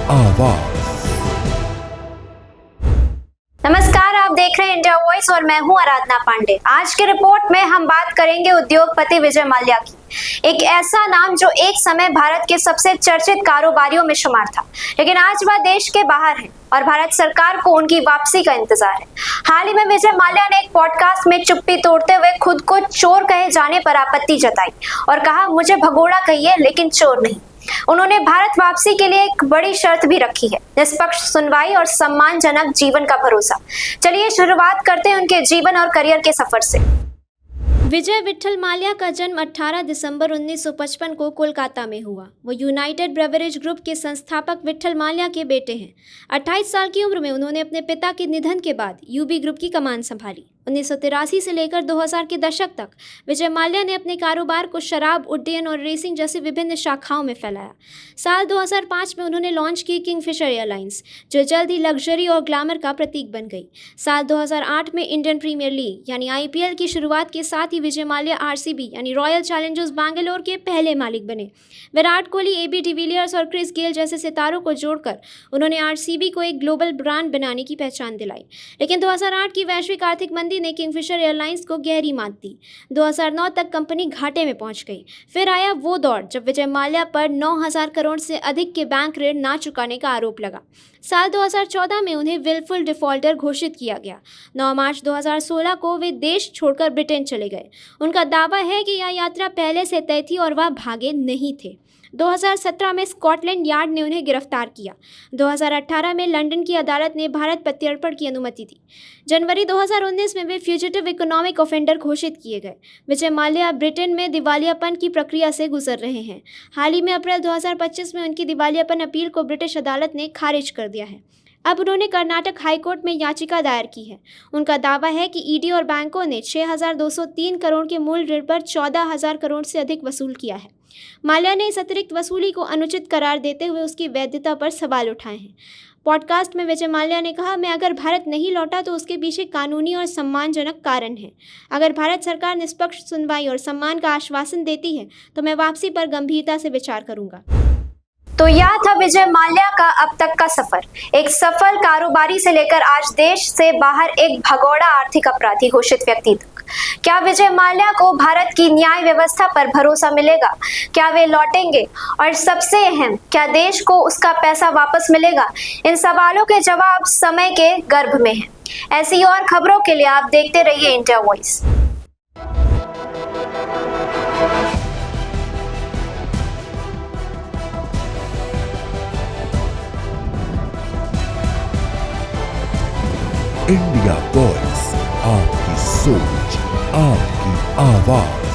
आवाज। नमस्कार, आप देख रहे हैं इंडिया वॉइस और मैं हूं आराधना पांडे। आज के रिपोर्ट में हम बात करेंगे उद्योगपति विजय माल्या की। एक ऐसा नाम जो एक समय भारत के सबसे चर्चित कारोबारियों में शुमार था, लेकिन आज वह देश के बाहर है और भारत सरकार को उनकी वापसी का इंतजार है। हाल ही में विजय माल्या ने एक पॉडकास्ट में चुप्पी तोड़ते हुए खुद को चोर कहे जाने पर आपत्ति जताई और कहा, मुझे भगोड़ा कहिए लेकिन चोर नहीं। उन्होंने भारत वापसी के लिए एक बड़ी शर्त भी रखी है, निष्पक्ष सुनवाई और सम्मानजनक जीवन का भरोसा। चलिए शुरुआत करते हैं उनके जीवन और करियर के सफर से। विजय विट्ठल माल्या का जन्म 18 दिसंबर 1955 को कोलकाता में हुआ। वो यूनाइटेड ब्रेवरेज ग्रुप के संस्थापक विट्ठल माल्या के बेटे हैं। 28 साल की उम्र में उन्होंने अपने पिता के निधन के बाद यूबी ग्रुप की कमान संभाली। 1983 से लेकर 2000 के दशक तक विजय माल्या ने अपने कारोबार को शराब, उड्डयन और रेसिंग जैसी विभिन्न शाखाओं में फैलाया। साल 2005 में उन्होंने लॉन्च की किंगफिशर एयरलाइंस, जो जल्द ही लग्जरी और ग्लैमर का प्रतीक बन गई। साल 2008 में इंडियन प्रीमियर लीग यानी आईपीएल की शुरुआत के साथ ही विजय माल्या आरसीबी यानी रॉयल चैलेंजर्स बैंगलोर के पहले मालिक बने। विराट कोहली, एबी डिविलियर्स और क्रिस गेल जैसे सितारों को जोड़कर उन्होंने आरसीबी को एक ग्लोबल ब्रांड बनाने की पहचान दिलाई। लेकिन 2008 की वैश्विक आर्थिक मंदी ने किंगफिशर एयरलाइंस को गहरी मात दी। 2009 तक कंपनी घाटे में पहुंच गई। फिर आया वो दौर जब विजय माल्या पर 9,000 करोड़ से अधिक के बैंक ऋण ना चुकाने का आरोप लगा। साल 2014 में उन्हें विलफुल डिफॉल्टर घोषित किया गया। 9 मार्च 2016 को वे देश छोड़कर ब्रिटेन चले गए। उनका दावा है कि यह यात्रा पहले से तय थी और वह भागे नहीं थे। 2017 में स्कॉटलैंड यार्ड ने उन्हें गिरफ्तार किया। 2018 में लंदन की अदालत ने भारत प्रत्यर्पण की अनुमति दी। जनवरी 2019 में वे फ्यूजिटिव इकोनॉमिक ऑफेंडर घोषित किए गए। विजय माल्या ब्रिटेन में दिवालियापन की प्रक्रिया से गुजर रहे हैं। हाल ही में अप्रैल 2025 में उनकी दिवालियापन अपील को ब्रिटिश अदालत ने खारिज कर दिया है। अब उन्होंने कर्नाटक हाईकोर्ट में याचिका दायर की है। उनका दावा है कि ईडी और बैंकों ने 6,203 करोड़ के मूल ऋण पर 14,000 करोड़ से अधिक वसूल किया है। माल्या ने इस अतिरिक्त वसूली को अनुचित करार देते हुए उसकी वैधता पर सवाल उठाए हैं। पॉडकास्ट में विजय माल्या ने कहा, मैं अगर भारत नहीं लौटा तो उसके पीछे कानूनी और सम्मानजनक कारण है। अगर भारत सरकार निष्पक्ष सुनवाई और सम्मान का आश्वासन देती है तो मैं वापसी पर गंभीरता से विचार करूंगा। तो यह था विजय माल्या का अब तक का सफर। एक सफल कारोबारी से लेकर आज देश से बाहर एक भगोड़ा आर्थिक अपराधी घोषित व्यक्ति तक। क्या विजय माल्या को भारत की न्याय व्यवस्था पर भरोसा मिलेगा? क्या वे लौटेंगे? और सबसे अहम, क्या देश को उसका पैसा वापस मिलेगा? इन सवालों के जवाब समय के गर्भ में हैं। ऐसी और खबरों के लिए आप देखते रहिए इंडिया वॉइस। इंडिया वॉइस, आपकी सोच, आपकी आवाज।